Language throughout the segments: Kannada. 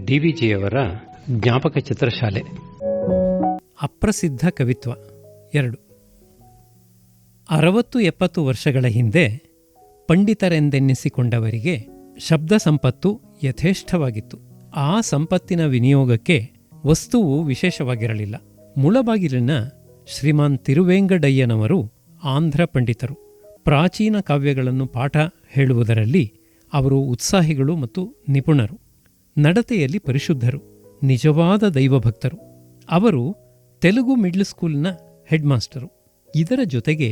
ಡಿವಿಜಿಯವರ ಜ್ಞಾಪಕ ಚಿತ್ರಶಾಲೆ. ಅಪ್ರಸಿದ್ಧ ಕವಿತ್ವ 2. 60-70 ವರ್ಷಗಳ ಹಿಂದೆ ಪಂಡಿತರೆಂದೆನ್ನಿಸಿಕೊಂಡವರಿಗೆ ಶಬ್ದ ಸಂಪತ್ತು ಯಥೇಷ್ಟವಾಗಿತ್ತು. ಆ ಸಂಪತ್ತಿನ ವಿನಿಯೋಗಕ್ಕೆ ವಸ್ತುವು ವಿಶೇಷವಾಗಿರಲಿಲ್ಲ. ಮುಳಬಾಗಿಲಿನ ಶ್ರೀಮಾನ್ ತಿರುವೇಂಗಡಯ್ಯನವರು ಆಂಧ್ರ ಪಂಡಿತರು. ಪ್ರಾಚೀನ ಕಾವ್ಯಗಳನ್ನು ಪಾಠ ಹೇಳುವುದರಲ್ಲಿ ಅವರು ಉತ್ಸಾಹಿಗಳು ಮತ್ತು ನಿಪುಣರು. ನಡತೆಯಲ್ಲಿ ಪರಿಶುದ್ಧರು, ನಿಜವಾದ ದೈವಭಕ್ತರು. ಅವರು ತೆಲುಗು ಮಿಡ್ಲ್ ಸ್ಕೂಲ್ನ ಹೆಡ್ ಮಾಸ್ಟರು. ಇದರ ಜೊತೆಗೆ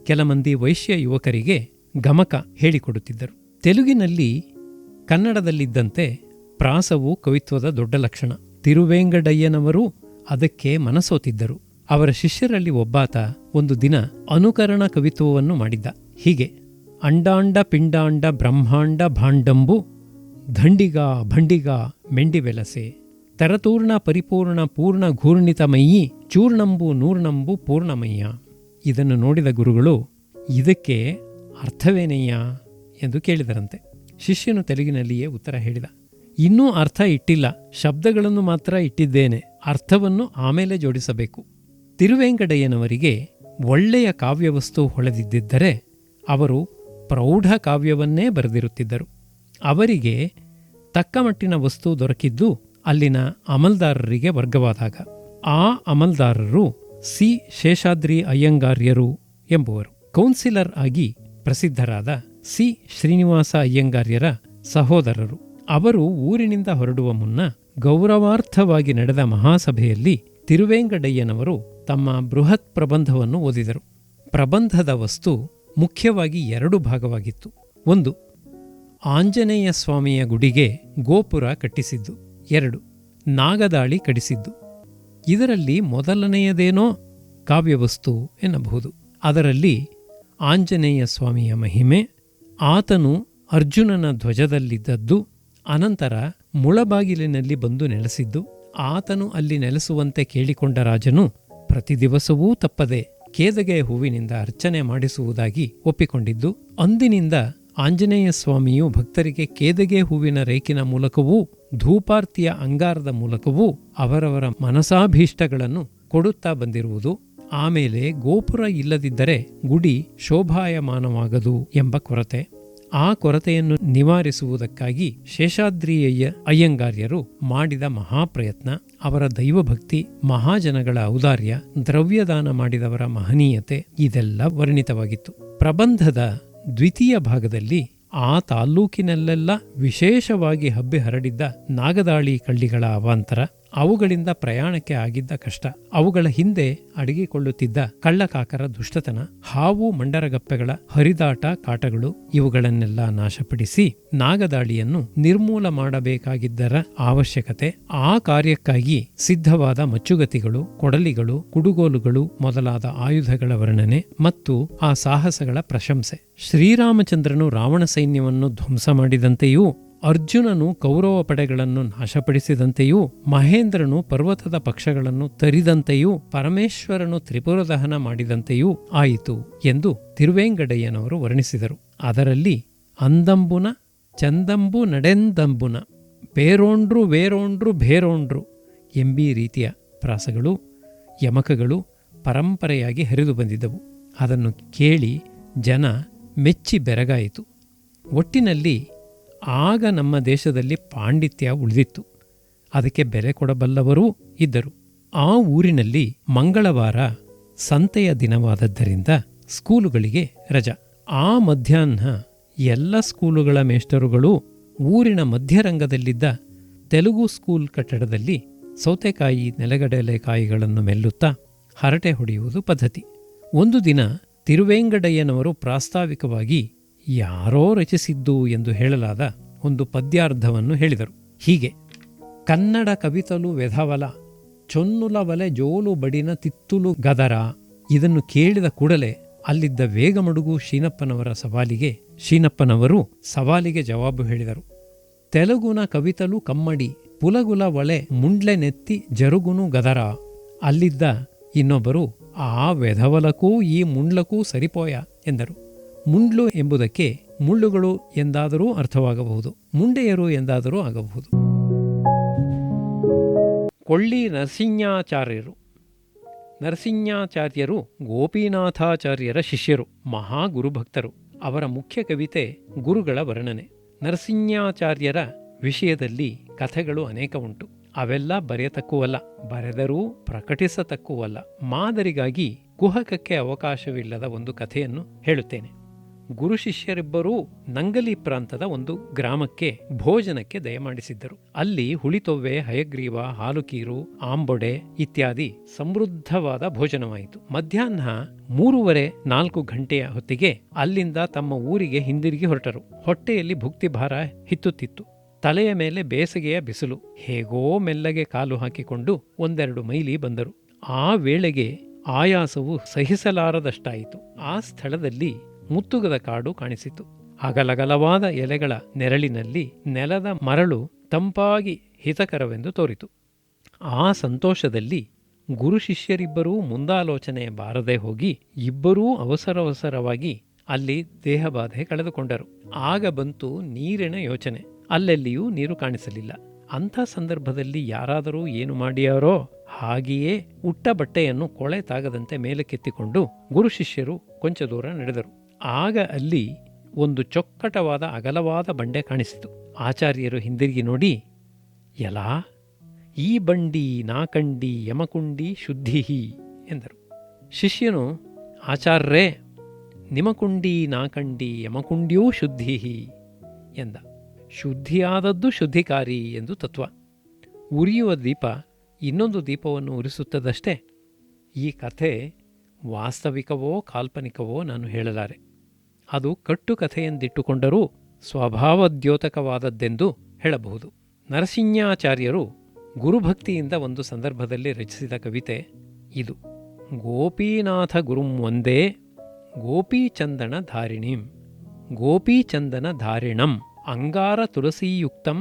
ಕೆಲ ಮಂದಿ ವೈಶ್ಯ ಯುವಕರಿಗೆ ಗಮಕ ಹೇಳಿಕೊಡುತ್ತಿದ್ದರು. ತೆಲುಗಿನಲ್ಲಿ ಕನ್ನಡದಲ್ಲಿದ್ದಂತೆ ಪ್ರಾಸವು ಕವಿತ್ವದ ದೊಡ್ಡ ಲಕ್ಷಣ. ತಿರುವೇಂಗಡಯ್ಯನವರು ಅದಕ್ಕೆ ಮನಸೋತಿದ್ದರು. ಅವರ ಶಿಷ್ಯರಲ್ಲಿ ಒಬ್ಬಾತ ಒಂದು ದಿನ ಅನುಕರಣ ಕವಿತ್ವವನ್ನು ಮಾಡಿದ್ದ. ಹೀಗೆ: ಅಂಡಾಂಡ ಪಿಂಡಾಂಡ ಬ್ರಹ್ಮಾಂಡ ಭಾಂಡಂಬು ದಂಡಿಗ ಭಂಡಿಗ ಮೆಂಡಿವೆಲಸೆ ತರತೂರ್ಣ ಪರಿಪೂರ್ಣ ಪೂರ್ಣ ಘೂರ್ಣಿತಮಯ್ಯಿ ಚೂರ್ಣಂಬು ನೂರ್ಣಂಬು ಪೂರ್ಣಮಯ್ಯ. ಇದನ್ನು ನೋಡಿದ ಗುರುಗಳು, ಇದಕ್ಕೆ ಅರ್ಥವೇನಯ್ಯ ಎಂದು ಕೇಳಿದರಂತೆ. ಶಿಷ್ಯನು ತೆಲುಗಿನಲ್ಲಿಯೇ ಉತ್ತರ ಹೇಳಿದ: ಇನ್ನೂ ಅರ್ಥ ಇಟ್ಟಿಲ್ಲ, ಶಬ್ದಗಳನ್ನು ಮಾತ್ರ ಇಟ್ಟಿದ್ದೇನೆ, ಅರ್ಥವನ್ನು ಆಮೇಲೆ ಜೋಡಿಸಬೇಕು. ತಿರುವೇಂಗಡಯ್ಯನವರಿಗೆ ಒಳ್ಳೆಯ ಕಾವ್ಯವಸ್ತು ಹೊಳೆದಿದ್ದರೆ ಅವರು ಪ್ರೌಢ ಕಾವ್ಯವನ್ನೇ ಬರೆದಿರುತ್ತಿದ್ದರು. ಅವರಿಗೆ ತಕ್ಕಮಟ್ಟಿನ ವಸ್ತು ದೊರಕಿದ್ದು ಅಲ್ಲಿನ ಅಮಲ್ದಾರರಿಗೆ ವರ್ಗವಾದಾಗ. ಆ ಅಮಲ್ದಾರರು ಸಿ ಶೇಷಾದ್ರಿ ಅಯ್ಯಂಗಾರ್ಯರು ಎಂಬುವರು. ಕೌನ್ಸಿಲರ್ ಆಗಿ ಪ್ರಸಿದ್ಧರಾದ ಸಿ ಶ್ರೀನಿವಾಸ ಅಯ್ಯಂಗಾರ್ಯರ ಸಹೋದರರು. ಅವರು ಊರಿನಿಂದ ಹೊರಡುವ ಮುನ್ನ ಗೌರವಾರ್ಥವಾಗಿ ನಡೆದ ಮಹಾಸಭೆಯಲ್ಲಿ ತಿರುವೇಂಗಡಯ್ಯನವರು ತಮ್ಮ ಬೃಹತ್ ಪ್ರಬಂಧವನ್ನು ಓದಿದರು. ಪ್ರಬಂಧದ ವಸ್ತು ಮುಖ್ಯವಾಗಿ 2 ಭಾಗವಾಗಿತ್ತು. 1. ಆಂಜನೇಯ ಸ್ವಾಮಿಯ ಗುಡಿಗೆ ಗೋಪುರ ಕಟ್ಟಿಸಿದ್ದು. 2. ನಾಗದಾಳಿ ಕಡಿಸಿದ್ದು. ಇದರಲ್ಲಿ ಮೊದಲನೆಯದೇನೋ ಕಾವ್ಯವಸ್ತು ಎನ್ನಬಹುದು. ಅದರಲ್ಲಿ ಆಂಜನೇಯ ಸ್ವಾಮಿಯ ಮಹಿಮೆ, ಆತನು ಅರ್ಜುನನ ಧ್ವಜದಲ್ಲಿದ್ದದ್ದು, ಅನಂತರ ಮುಳಬಾಗಿಲಿನಲ್ಲಿ ಬಂದು ನೆಲೆಸಿದ್ದು, ಆತನು ಅಲ್ಲಿ ನೆಲೆಸುವಂತೆ ಕೇಳಿಕೊಂಡ ರಾಜನು ಪ್ರತಿ ದಿವಸವೂ ತಪ್ಪದೆ ಕೇದಗೆ ಹೂವಿನಿಂದ ಅರ್ಚನೆ ಮಾಡಿಸುವುದಾಗಿ ಒಪ್ಪಿಕೊಂಡಿದ್ದು, ಅಂದಿನಿಂದ ಆಂಜನೇಯ ಸ್ವಾಮಿಯು ಭಕ್ತರಿಗೆ ಕೇದಗೆ ಹೂವಿನ ರೇಕಿನ ಮೂಲಕವೂ ಧೂಪಾರ್ತಿಯ ಅಂಗಾರದ ಮೂಲಕವೂ ಅವರವರ ಮನಸಾಭೀಷ್ಟಗಳನ್ನು ಕೊಡುತ್ತಾ ಬಂದಿರುವುದು. ಆಮೇಲೆ ಗೋಪುರ ಇಲ್ಲದಿದ್ದರೆ ಗುಡಿ ಶೋಭಾಯಮಾನವಾಗದು ಎಂಬ ಕೊರತೆ. ಆ ಕೊರತೆಯನ್ನು ನಿವಾರಿಸುವುದಕ್ಕಾಗಿ ಶೇಷಾದ್ರಿಯಯ್ಯ ಅಯ್ಯಂಗಾರ್ಯರು ಮಾಡಿದ ಮಹಾಪ್ರಯತ್ನ, ಅವರ ದೈವಭಕ್ತಿ, ಮಹಾಜನಗಳ ಔದಾರ್ಯ, ದ್ರವ್ಯದಾನ ಮಾಡಿದವರ ಮಹನೀಯತೆ ಇದೆಲ್ಲ ವರ್ಣಿತವಾಗಿತ್ತು. ಪ್ರಬಂಧದ ದ್ವಿತೀಯ ಭಾಗದಲ್ಲಿ ಆ ತಾಲ್ಲೂಕಿನಲ್ಲೆಲ್ಲ ವಿಶೇಷವಾಗಿ ಹಬ್ಬಿ ಹರಡಿದ್ದ ನಾಗದಾಳಿ ಕಳ್ಳಿಗಳ ಅವಾಂತರ, ಅವುಗಳಿಂದ ಪ್ರಯಾಣಕ್ಕೆ ಆಗಿದ್ದ ಕಷ್ಟ, ಅವುಗಳ ಹಿಂದೆ ಅಡಗಿಕೊಳ್ಳುತ್ತಿದ್ದ ಕಳ್ಳಕಾಕರ ದುಷ್ಟತನ, ಹಾವು ಮಂಡರಗಪ್ಪೆಗಳ ಹರಿದಾಟ ಕಾಟಗಳು, ಇವುಗಳನ್ನೆಲ್ಲ ನಾಶಪಡಿಸಿ ನಾಗದಾಳಿಯನ್ನು ನಿರ್ಮೂಲ ಮಾಡಬೇಕಾಗಿದ್ದರ ಅವಶ್ಯಕತೆ, ಆ ಕಾರ್ಯಕ್ಕಾಗಿ ಸಿದ್ಧವಾದ ಮಚ್ಚುಗತಿಗಳು, ಕೊಡಲಿಗಳು, ಕುಡುಗೋಲುಗಳು ಮೊದಲಾದ ಆಯುಧಗಳ ವರ್ಣನೆ ಮತ್ತು ಆ ಸಾಹಸಗಳ ಪ್ರಶಂಸೆ. ಶ್ರೀರಾಮಚಂದ್ರನು ರಾವಣ ಸೈನ್ಯವನ್ನು ಧ್ವಂಸ ಮಾಡಿದಂತೆಯೂ, ಅರ್ಜುನನು ಕೌರವ ಪಡೆಗಳನ್ನು ನಾಶಪಡಿಸಿದಂತೆಯೂ, ಮಹೇಂದ್ರನು ಪರ್ವತದ ಪಕ್ಷಗಳನ್ನು ತರಿದಂತೆಯೂ, ಪರಮೇಶ್ವರನು ತ್ರಿಪುರದಹನ ಮಾಡಿದಂತೆಯೂ ಆಯಿತು ಎಂದು ತಿರುವೇಂಗಡಯ್ಯನವರು ವರ್ಣಿಸಿದರು. ಅದರಲ್ಲಿ ಅಂದಂಬುನ ಚಂದಂಬು ನಡೆಂದಂಬುನ ಬೇರೋಂಡ್ರು ವೇರೋಂಡ್ರು ಬೇರೋಂಡ್ರು ಎಂಬೀ ರೀತಿಯ ಪ್ರಾಸಗಳು, ಯಮಕಗಳು ಪರಂಪರೆಯಾಗಿ ಹರಿದು ಬಂದಿದ್ದವು. ಅದನ್ನು ಕೇಳಿ ಜನ ಮೆಚ್ಚಿ ಬೆರಗಾಯಿತು. ಒಟ್ಟಿನಲ್ಲಿ ಆಗ ನಮ್ಮ ದೇಶದಲ್ಲಿ ಪಾಂಡಿತ್ಯ ಉಳಿದಿತ್ತು. ಅದಕ್ಕೆ ಬೆಲೆ ಕೊಡಬಲ್ಲವರೂ ಇದ್ದರು. ಆ ಊರಿನಲ್ಲಿ ಮಂಗಳವಾರ ಸಂತೆಯ ದಿನವಾದದ್ದರಿಂದ ಸ್ಕೂಲುಗಳಿಗೆ ರಜಾ. ಆ ಮಧ್ಯಾಹ್ನ ಎಲ್ಲ ಸ್ಕೂಲುಗಳ ಮೇಷ್ಟರುಗಳು ಊರಿನ ಮಧ್ಯರಂಗದಲ್ಲಿದ್ದ ತೆಲುಗು ಸ್ಕೂಲ್ ಕಟ್ಟಡದಲ್ಲಿ ಸೌತೆಕಾಯಿ, ನೆಲಗಡಲೆಕಾಯಿಗಳನ್ನು ಮೆಲ್ಲುತ್ತಾ ಹರಟೆ ಹೊಡೆಯುವುದು ಪದ್ಧತಿ. ಒಂದು ದಿನ ತಿರುವೇಂಗಡಯ್ಯನವರು ಪ್ರಾಸ್ತಾವಿಕವಾಗಿ ಯಾರೋ ರಚಿಸಿದ್ದು ಎಂದು ಹೇಳಲಾದ ಒಂದು ಪದ್ಯಾರ್ಧವನ್ನು ಹೇಳಿದರು. ಹೀಗೆ: ಕನ್ನಡ ಕವಿತಲು ವೆಧವಲ ಚೊನ್ನುಲ ವಲೆ ಜೋಲು ಬಡಿನ ತಿತ್ತುಲು ಗದರ. ಇದನ್ನು ಕೇಳಿದ ಕೂಡಲೇ ಅಲ್ಲಿದ್ದ ವೇಗಮಡುಗು ಶೀನಪ್ಪನವರು ಸವಾಲಿಗೆ ಜವಾಬು ಹೇಳಿದರು. ತೆಲುಗುನ ಕವಿತಲು ಕಮ್ಮಡಿ ಪುಲಗುಲ ಒಳೆ ಮುಂಡ್ಲೆ ನೆತ್ತಿ ಜರುಗುನು ಗದರ. ಅಲ್ಲಿದ್ದ ಇನ್ನೊಬ್ಬರು, ಆ ವೆಧವಲಕ್ಕೂ ಈ ಮುಂಡ್ಲಕ್ಕೂ ಸರಿಪೋಯ ಎಂದರು. ಮುಂಡ್ಲು ಎಂಬುದಕ್ಕೆ ಮುಳ್ಳುಗಳು ಎಂದಾದರೂ ಅರ್ಥವಾಗಬಹುದು, ಮುಂಡೆಯರು ಎಂದಾದರೂ ಆಗಬಹುದು. ಕೊಳ್ಳಿ ನರಸಿಂಹಾಚಾರ್ಯರು. ನರಸಿಂಹಾಚಾರ್ಯರು ಗೋಪಿನಾಥಾಚಾರ್ಯರ ಶಿಷ್ಯರು, ಮಹಾಗುರುಭಕ್ತರು. ಅವರ ಮುಖ್ಯ ಕವಿತೆ ಗುರುಗಳ ವರ್ಣನೆ. ನರಸಿಂಹಾಚಾರ್ಯರ ವಿಷಯದಲ್ಲಿ ಕಥೆಗಳು ಅನೇಕ ಉಂಟು. ಅವೆಲ್ಲ ಬರೆಯತಕ್ಕುವಲ್ಲ, ಬರೆದರೂ ಪ್ರಕಟಿಸತಕ್ಕುವಲ್ಲ. ಮಾದರಿಗಾಗಿ ಕುಹಕಕ್ಕೆ ಅವಕಾಶವಿಲ್ಲದ ಒಂದು ಕಥೆಯನ್ನು ಹೇಳುತ್ತೇನೆ. ಗುರು ಶಿಷ್ಯರಿಬ್ಬರೂ ನಂಗಲಿ ಪ್ರಾಂತದ ಒಂದು ಗ್ರಾಮಕ್ಕೆ ಭೋಜನಕ್ಕೆ ದಯಮಾಡಿಸಿದ್ದರು. ಅಲ್ಲಿ ಹುಳಿತೊವ್ವೆ, ಹಯಗ್ರೀವ, ಹಾಲುಕೀರು, ಆಂಬೊಡೆ ಇತ್ಯಾದಿ ಸಮೃದ್ಧವಾದ ಭೋಜನವಾಯಿತು. ಮಧ್ಯಾಹ್ನ 3:30-4 ಗಂಟೆಯ ಹೊತ್ತಿಗೆ ಅಲ್ಲಿಂದ ತಮ್ಮ ಊರಿಗೆ ಹಿಂದಿರುಗಿ ಹೊರಟರು. ಹೊಟ್ಟೆಯಲ್ಲಿ ಭುಕ್ತಿಭಾರ ಹಿತ್ತುತ್ತಿತ್ತು. ತಲೆಯ ಮೇಲೆ ಬೇಸಿಗೆಯ ಬಿಸಿಲು. ಹೇಗೋ ಮೆಲ್ಲಗೆ ಕಾಲು ಹಾಕಿಕೊಂಡು 1-2 ಮೈಲಿ ಬಂದರು. ಆ ವೇಳೆಗೆ ಆಯಾಸವು ಸಹಿಸಲಾರದಷ್ಟಾಯಿತು. ಆ ಸ್ಥಳದಲ್ಲಿ ಮುತ್ತುಗದ ಕಾಡು ಕಾಣಿಸಿತು. ಅಗಲಗಲವಾದ ಎಲೆಗಳ ನೆರಳಿನಲ್ಲಿ ನೆಲದ ಮರಳು ತಂಪಾಗಿ ಹಿತಕರವೆಂದು ತೋರಿತು. ಆ ಸಂತೋಷದಲ್ಲಿ ಗುರು ಶಿಷ್ಯರಿಬ್ಬರೂ ಮುಂದಾಲೋಚನೆ ಬಾರದೆ ಹೋಗಿ ಇಬ್ಬರೂ ಅವಸರವಾಗಿ ಅಲ್ಲಿ ದೇಹಬಾಧೆ ಕಳೆದುಕೊಂಡರು. ಆಗ ಬಂತು ನೀರಿನ ಯೋಚನೆ. ಅಲ್ಲೆಲ್ಲಿಯೂ ನೀರು ಕಾಣಿಸಲಿಲ್ಲ. ಅಂಥ ಸಂದರ್ಭದಲ್ಲಿ ಯಾರಾದರೂ ಏನು ಮಾಡಿಯಾರೋ ಹಾಗೆಯೇ ಉಟ್ಟ ಬಟ್ಟೆಯನ್ನು ಕೊಳೆ ತಾಗದಂತೆ ಮೇಲಕ್ಕೆತ್ತಿಕೊಂಡು ಗುರು ಶಿಷ್ಯರು ಕೊಂಚ ದೂರ ನಡೆದರು. ಆಗ ಅಲ್ಲಿ ಒಂದು ಚೊಕ್ಕಟವಾದ ಅಗಲವಾದ ಬಂಡೆ ಕಾಣಿಸಿತು. ಆಚಾರ್ಯರು ಹಿಂದಿರುಗಿ ನೋಡಿ, ಎಲಾ ಈ ಬಂಡಿ ನಾಕಂಡಿ ಯಮಕುಂಡಿ ಶುದ್ಧಿಹಿ ಎಂದರು. ಶಿಷ್ಯನು, ಆಚಾರ್ಯರೇ, ನಿಮಕುಂಡಿ ನಾಕಂಡಿ ಯಮಕುಂಡಿಯೂ ಶುದ್ಧಿಹಿ ಎಂದ. ಶುದ್ಧಿಯಾದದ್ದು ಶುದ್ಧಿಕಾರಿ ಎಂದು ತತ್ವ. ಉರಿಯುವ ದೀಪ ಇನ್ನೊಂದು ದೀಪವನ್ನು ಉರಿಸುತ್ತದಷ್ಟೇ. ಈ ಕಥೆ ವಾಸ್ತವಿಕವೋ ಕಾಲ್ಪನಿಕವೋ ನಾನು ಹೇಳಲಾರೆ. ಅದು ಕಟ್ಟುಕಥೆಯೆಂದಿಟ್ಟುಕೊಂಡರೂ ಸ್ವಭಾವದ್ಯೋತಕವಾದದ್ದೆಂದು ಹೇಳಬಹುದು. ನರಸಿಂಹಾಚಾರ್ಯರು ಗುರುಭಕ್ತಿಯಿಂದ ಒಂದು ಸಂದರ್ಭದಲ್ಲಿ ರಚಿಸಿದ ಕವಿತೆ ಇದು. ಗೋಪೀನಾಥ ಗುರುಂ ವಂದೇ ಗೋಪೀಚಂದನ ಧಾರಿಣೀಂ ಗೋಪೀಚಂದನ ಧಾರಿಣಂ ಅಂಗಾರ ತುಳಸೀಯುಕ್ತಂ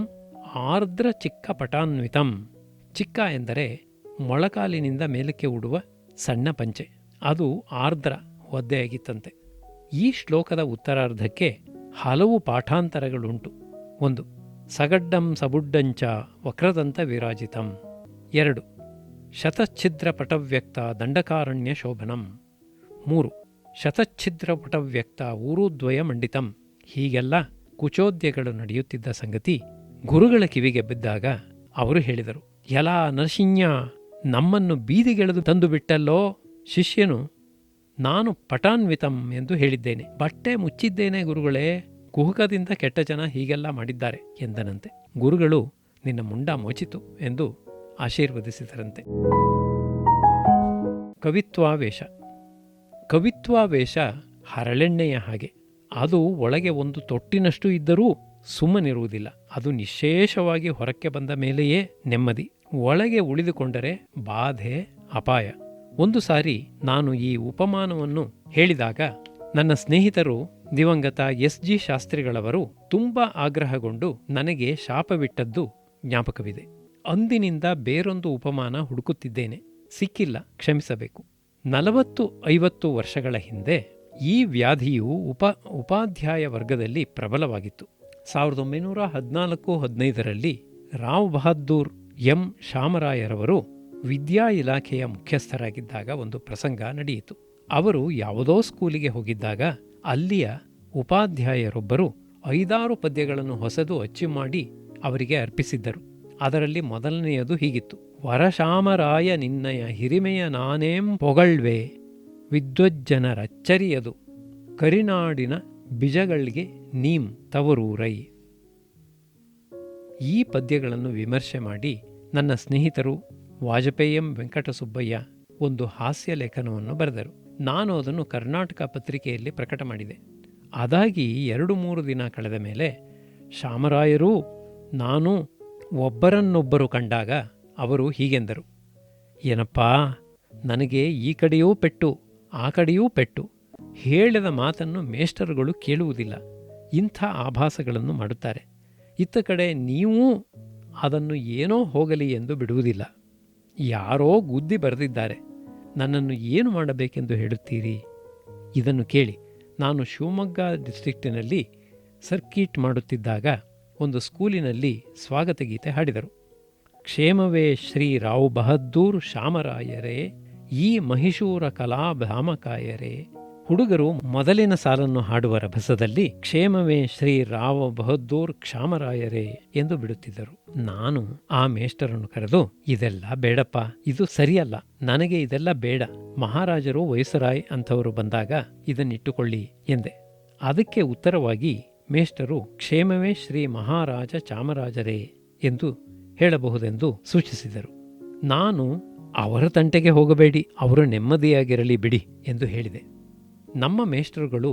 ಆರ್ದ್ರ ಚಿಕ್ಕ ಪಟಾನ್ವಿತಂ. ಚಿಕ್ಕ ಎಂದರೆ ಮೊಳಕಾಲಿನಿಂದ ಮೇಲಕ್ಕೆ ಉಡುವ ಸಣ್ಣ ಪಂಚೆ. ಅದು ಆರ್ದ್ರ ಒದ್ದೆಯಾಗಿತ್ತಂತೆ. ಈ ಶ್ಲೋಕದ ಉತ್ತರಾರ್ಧಕ್ಕೆ ಹಲವು ಪಾಠಾಂತರಗಳುಂಟು. 1. ಸಗಡ್ಡಂ ಸಬುಡ್ಡಂಚ ವಕ್ರದಂತ ವಿರಾಜಿತಂ. 2. ಶತಚ್ಛಿದ್ರ ಪಟವ್ಯಕ್ತ ದಂಡಕಾರಣ್ಯ ಶೋಭನಂ. 3. ಶತಚ್ಛಿದ್ರ ಪಟವ್ಯಕ್ತ ಊರುದ್ವಯ ಮಂಡಿತಂ. ಹೀಗೆಲ್ಲ ಕುಚೋದ್ಯಗಳು ನಡೆಯುತ್ತಿದ್ದ ಸಂಗತಿ ಗುರುಗಳ ಕಿವಿಗೆ ಬಿದ್ದಾಗ ಅವರು ಹೇಳಿದರು, ಎಲಾ ನರಸಿಂಹ, ನಮ್ಮನ್ನು ಬೀದಿಗೆಳೆದು ತಂದು ಬಿಟ್ಟಲ್ಲೋ. ಶಿಷ್ಯನು, ನಾನು ಪಟಾನ್ವಿತಂ ಎಂದು ಹೇಳಿದ್ದೇನೆ, ಬಟ್ಟೆ ಮುಚ್ಚಿದ್ದೇನೆ ಗುರುಗಳೇ, ಕುಹುಕದಿಂದ ಕೆಟ್ಟ ಜನ ಹೀಗೆಲ್ಲ ಮಾಡಿದ್ದಾರೆ ಎಂದನಂತೆ. ಗುರುಗಳು, ನಿನ್ನ ಮುಂಡ ಮೋಚಿತು ಎಂದು ಆಶೀರ್ವದಿಸಿದರಂತೆ. ಕವಿತ್ವಾವೇಶ. ಕವಿತ್ವಾವೇಶ ಹರಳೆಣ್ಣೆಯ ಹಾಗೆ. ಅದು ಒಳಗೆ ಒಂದು ತೊಟ್ಟಿನಷ್ಟು ಇದ್ದರೂ ಸುಮ್ಮನಿರುವುದಿಲ್ಲ. ಅದು ನಿಶೇಷವಾಗಿ ಹೊರಕ್ಕೆ ಬಂದ ಮೇಲೆಯೇ ನೆಮ್ಮದಿ. ಒಳಗೆ ಉಳಿದುಕೊಂಡರೆ ಬಾಧೆ, ಅಪಾಯ. ಒಂದು ಸಾರಿ ನಾನು ಈ ಉಪಮಾನವನ್ನು ಹೇಳಿದಾಗ ನನ್ನ ಸ್ನೇಹಿತರು ದಿವಂಗತ SG ಶಾಸ್ತ್ರಿಗಳವರು ತುಂಬ ಆಗ್ರಹಗೊಂಡು ನನಗೆ ಶಾಪವಿಟ್ಟದ್ದು ಜ್ಞಾಪಕವಿದೆ. ಅಂದಿನಿಂದ ಬೇರೊಂದು ಉಪಮಾನ ಹುಡುಕುತ್ತಿದ್ದೇನೆ, ಸಿಕ್ಕಿಲ್ಲ, ಕ್ಷಮಿಸಬೇಕು. 40-50 ವರ್ಷಗಳ ಹಿಂದೆ ಈ ವ್ಯಾಧಿಯು ಉಪಾಧ್ಯಾಯ ವರ್ಗದಲ್ಲಿ ಪ್ರಬಲವಾಗಿತ್ತು. 1914-15ರಲ್ಲಿ ರಾವ್ ಬಹದ್ದೂರ್ ಎಂ ಶಾಮರಾಯರವರು ವಿದ್ಯಾ ಇಲಾಖೆಯ ಮುಖ್ಯಸ್ಥರಾಗಿದ್ದಾಗ ಒಂದು ಪ್ರಸಂಗ ನಡೆಯಿತು. ಅವರು ಯಾವುದೋ ಸ್ಕೂಲಿಗೆ ಹೋಗಿದ್ದಾಗ ಅಲ್ಲಿಯ ಉಪಾಧ್ಯಾಯರೊಬ್ಬರು 5-6 ಪದ್ಯಗಳನ್ನು ಹೊಸದು ಅಚ್ಚು ಮಾಡಿ ಅವರಿಗೆ ಅರ್ಪಿಸಿದ್ದರು. ಅದರಲ್ಲಿ ಮೊದಲನೆಯದು ಹೀಗಿತ್ತು: ವರಶಾಮರಾಯ ನಿನ್ನಯ ಹಿರಿಮೆಯ ನಾನೇಂ ಪೊಗಳ್ವೆ, ವಿದ್ವಜ್ಜನರಚ್ಚರಿಯದು ಕರಿನಾಡಿನ ಬಿಜಗಳಿಗೆ ನೀಂ ತವರೂರೈ. ಈ ಪದ್ಯಗಳನ್ನು ವಿಮರ್ಶೆ ಮಾಡಿ ನನ್ನ ಸ್ನೇಹಿತರು ವಾಜಪೇಯಂ ವೆಂಕಟಸುಬ್ಬಯ್ಯ ಒಂದು ಹಾಸ್ಯ ಲೇಖನವನ್ನು ಬರೆದರು. ನಾನು ಅದನ್ನು ಕರ್ನಾಟಕ ಪತ್ರಿಕೆಯಲ್ಲಿ ಪ್ರಕಟ ಮಾಡಿದೆ. ಅದಾಗಿ 2-3 ದಿನ ಕಳೆದ ಮೇಲೆ ಶಾಮರಾಯರೂ ನಾನು ಒಬ್ಬರನ್ನೊಬ್ಬರು ಕಂಡಾಗ ಅವರು ಹೀಗೆಂದರು: ಏನಪ್ಪಾ, ನನಗೆ ಈ ಕಡೆಯೂ ಪೆಟ್ಟು ಆ ಕಡೆಯೂ ಪೆಟ್ಟು, ಹೇಳಿದ ಮಾತನ್ನು ಮೇಷ್ಟರುಗಳು ಕೇಳುವುದಿಲ್ಲ, ಇಂಥ ಆಭಾಸಗಳನ್ನು ಮಾಡುತ್ತಾರೆ. ಇತ್ತ ಕಡೆ ನೀವೂ ಅದನ್ನು ಏನೋ ಹೋಗಲಿ ಎಂದು ಬಿಡುವುದಿಲ್ಲ. ಯಾರೋ ಗುದ್ದಿ ಬರೆದಿದ್ದಾರೆ, ನನ್ನನ್ನು ಏನು ಮಾಡಬೇಕೆಂದು ಹೇಳುತ್ತೀರಿ? ಇದನ್ನು ಕೇಳಿ. ನಾನು ಶಿವಮೊಗ್ಗ ಡಿಸ್ಟ್ರಿಕ್ಟಿನಲ್ಲಿ ಸರ್ಕೀಟ್ ಮಾಡುತ್ತಿದ್ದಾಗ ಒಂದು ಸ್ಕೂಲಿನಲ್ಲಿ ಸ್ವಾಗತ ಗೀತೆ ಹಾಡಿದರು. ಕ್ಷೇಮವೇ ಶ್ರೀ ರಾವ್ ಬಹದ್ದೂರ್ ಶಾಮರಾಯರೇ, ಈ ಮಹಿಷೂರ ಕಲಾಧಾಮಕಾಯರೇ. ಹುಡುಗರು ಮೊದಲಿನ ಸಾಲನ್ನು ಹಾಡುವ ರಭಸದಲ್ಲಿ ಕ್ಷೇಮವೇ ಶ್ರೀ ರಾವ್ ಬಹದ್ದೂರ್ ಕ್ಷಾಮರಾಯರೇ ಎಂದು ಬಿಡುತ್ತಿದ್ದರು. ನಾನು ಆ ಮೇಷ್ಟರನ್ನು ಕರೆದು, ಇದೆಲ್ಲ ಬೇಡಪ್ಪ, ಇದು ಸರಿಯಲ್ಲ, ನನಗೆ ಇದೆಲ್ಲ ಬೇಡ, ಮಹಾರಾಜರು ವೈಸರಾಯ್ ಅಂಥವರು ಬಂದಾಗ ಇದನ್ನಿಟ್ಟುಕೊಳ್ಳಿ ಎಂದೆ. ಅದಕ್ಕೆ ಉತ್ತರವಾಗಿ ಮೇಷ್ಟರು ಕ್ಷೇಮವೇ ಶ್ರೀ ಮಹಾರಾಜ ಚಾಮರಾಜರೇ ಎಂದು ಹೇಳಬಹುದೆಂದು ಸೂಚಿಸಿದರು. ನಾನು ಅವರ ತಂಟೆಗೆ ಹೋಗಬೇಡಿ, ಅವರು ನೆಮ್ಮದಿಯಾಗಿರಲಿ ಬಿಡಿ ಎಂದು ಹೇಳಿದೆ. ನಮ್ಮ ಮೇಷ್ಟರುಗಳು